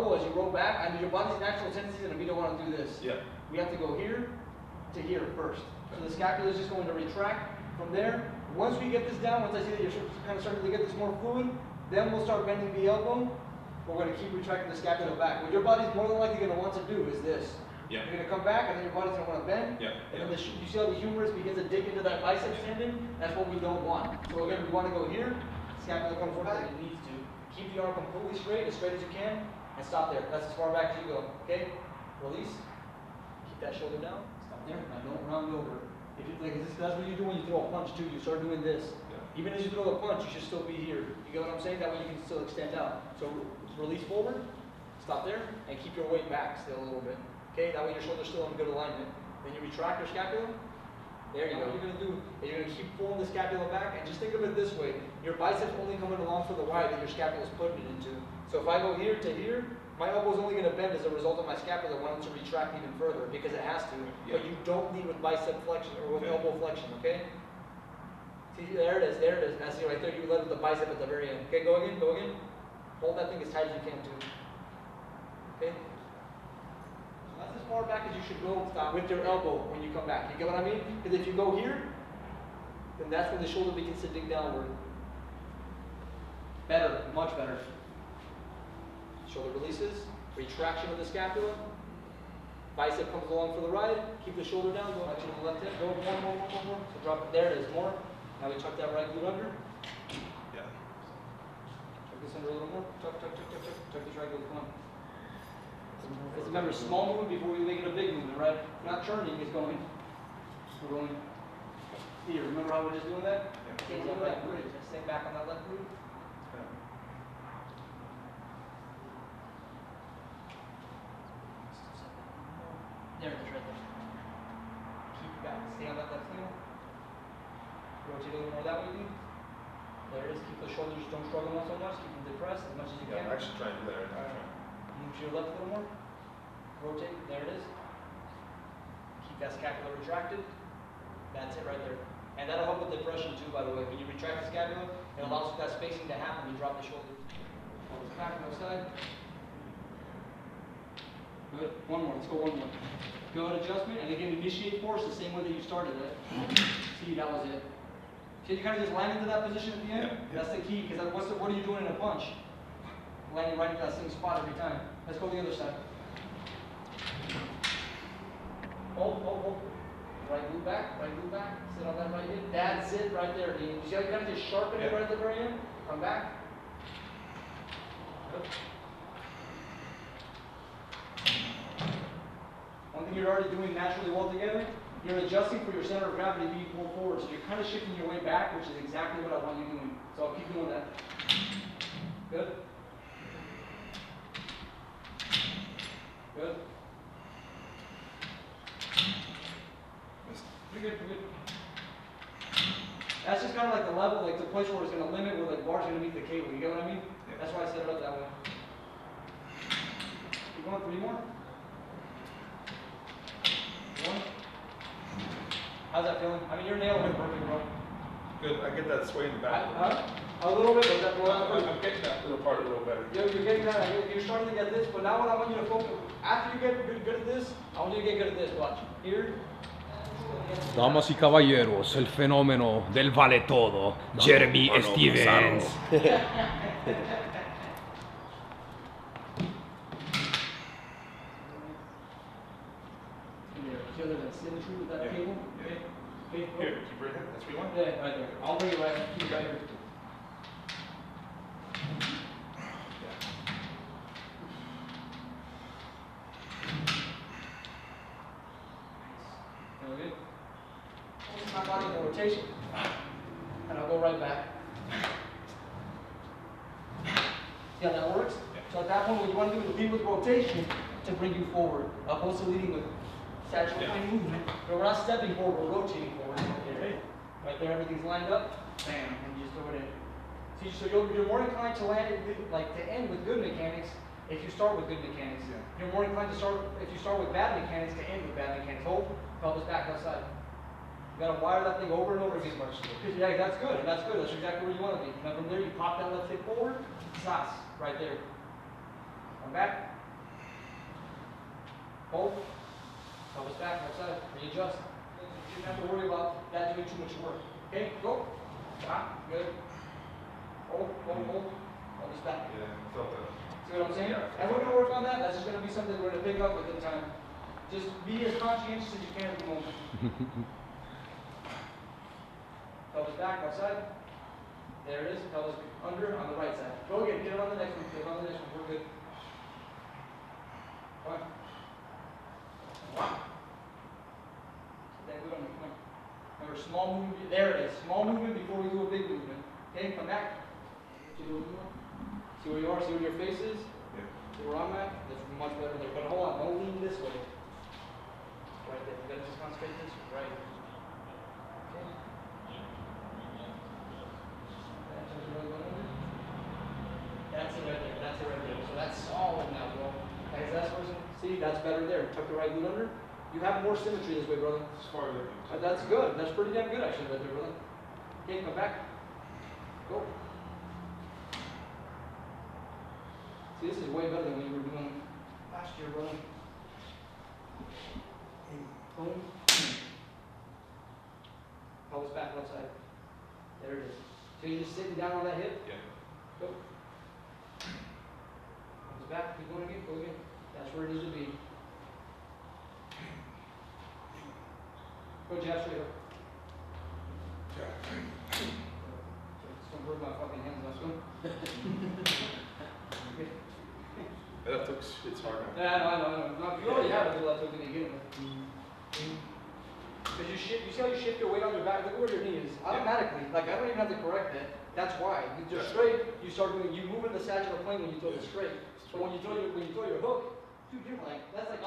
roll, as you roll back, I mean, your body's natural tendency is going to be to want to do this. Yeah. We have to go here to here first. So the scapula is just going to retract from there. Once we get this down, once I see that you're kind of starting to get this more fluid, then we'll start bending the elbow. We're going to keep retracting the scapula back. What your body's more than likely going to want to do is this. Yeah. You're going to come back, and then your body's going to want to bend. Yeah. And then you see how the humerus begins to dig into that biceps tendon? That's what we don't want. So again, we want to go here. Scapula comes forward like it needs to. Keep the arm completely straight as you can, and stop there. That's as far back as you go. Okay? Release. Keep that shoulder down. Stop there. Now don't round over. If you that's what you do when you throw a punch too. You start doing this. Yeah. Even as you throw a punch, you should still be here. You get what I'm saying? That way you can still extend out. So release forward. Stop there, and keep your weight back still a little bit. Okay, that way your shoulder's still in good alignment. Then you retract your scapula. There you go. What you're going to do is you're going to keep pulling the scapula back, and just think of it this way. Your biceps only coming along for the ride that your scapula is putting it into. So if I go here to here, my elbow is only going to bend as a result of my scapula wanting to retract even further because it has to. Yeah. But you don't lead with bicep flexion or with elbow flexion, okay? See, there it is, there it is. That's it right there. You led with the bicep at the very end. Okay, go again, go again. Hold that thing as tight as you can too. Okay? That's as far back as you should go with your elbow when you come back. You get what I mean? Because if you go here, then that's when the shoulder begins to dig downward. Better, much better. Shoulder releases, retraction of the scapula. Bicep comes along for the ride. Keep the shoulder down, go back to the left hip. Go one more. So drop it. There it is, more. Now we tuck that right glute under. Yeah. Tuck this under a little more. Tuck this right glute, come on. Because remember, small movement before we make it a big movement, right? Not churning, it's going. We're going here. Remember how we're just doing that? Can't do that. Good. Just stay back on that left glute. There it is, right there. Keep it back. Stay on that left heel. Rotate a little more that way, dude. There it is. Keep the shoulders, don't struggle so much. Keep them depressed as much as you can. I'm actually trying to do that right now. Move to your left a little more. Rotate. There it is. Keep that scapula retracted. That's it right there. And that'll help with depression too, by the way. When you retract the scapula, it allows for that spacing to happen when you drop the shoulders. Shoulders back on the side. Good. One more. Let's go one more. Good adjustment. And again, initiate force the same way that you started it. See, that was it. So you kind of just land into that position at the end? Yeah. That's the key, because what are you doing in a punch? Landing right into that same spot every time. Let's go the other side. Hold. Right glute back, sit on that right hip. That's it right there, Dean. You see how you kind of just sharpen it right at the very end? Come back. Good. One thing you're already doing naturally well together, you're adjusting for your center of gravity being pulled forward. So you're kind of shifting your way back, which is exactly what I want you doing. So I'll keep doing that. Good. Good. Pretty good. That's just kind of like the level, like the place where it's going to limit, where like bar's going to meet the cable. You get what I mean? Yeah. That's why I set it up that way. Keep going, 3 more. 1. How's that feeling? I mean, you're nailing it perfect, bro. Good. I get that sway in the back. A little bit, but that's I'm getting that little part a little better. You're getting that. You're starting to get this, but now what I want you to focus, after you get good at this, I want you to get good at this. Watch. Here. Damas y caballeros, el fenómeno del vale todo, Jeremy Stevens. Here, keep right here. That's what you want? Yeah, right there. I'll bring it right. Keep it right here. Good. Hold my body in the rotation, and I'll go right back. See how that works? Yeah. So at that point, what you want to do is lead with rotation to bring you forward, opposed to leading with saturating movement. But we're not stepping forward, we're rotating forward. Okay. Right there, everything's lined up. Bam, and you just throw it in. See, so you're more inclined to land it, like to end with good mechanics if you start with good mechanics. Yeah. You're more inclined to start if you start with bad mechanics to end with bad mechanics. Hold, pelvis back, left side. You gotta wire that thing over and over again. Yeah, that's good. That's good. That's exactly where you want to be. Now from there, you pop that left hip forward. Sas, right there. Come back. Hold. Pelvis back, outside. Readjust. You don't have to worry about that doing too much work. Okay, go. Stop. Good. Hold, hold, hold. Pelvis back. Yeah, felt that. See what I'm saying? Yeah. And we're going to work on that. That's just going to be something we're going to pick up with the time. Just be as conscientious as you can at the moment. Pelvis back, outside. There it is. Pelvis under on the right side. Go again. Get it on the next one. Get it on the next one. We're good. Come on. That good on me. Come on. Remember, small movement. There it is. Small movement before we do a big movement. Okay, come back. See where you are. See where your face is. Yeah. See where I'm at. That's much better there. But hold on. Don't lean this way. Right there. You gotta just concentrate this way. Right. Okay. That's it right there. That's it right there. So that's solid now, bro. As that's person, see, that's better there. Tuck the right glute under. You have more symmetry this way, brother. As far as That's good. That's pretty damn good, actually, right there, brother. Okay, come back. Go. See, this is way better than what you were doing last year, brother. Boom. Pelvis back, left side. There it is. So you're just sitting down on that hip. Yeah. Go. Pelvis back. Keep going again. Go again. That's where it needs to be. Go jab straight up. Just don't burn my fucking hands. Let's go. Okay. That took, it's hard now. Yeah, I know. No, you already have a good left hook in the beginning. Because you see how you shift your weight on your back? Look where your knee is. Automatically. Like, I don't even have to correct that. That's why. You just straight, you start doing, you move in the sagittal plane when you throw it straight. So when you throw your hook, dude, you're like, that's like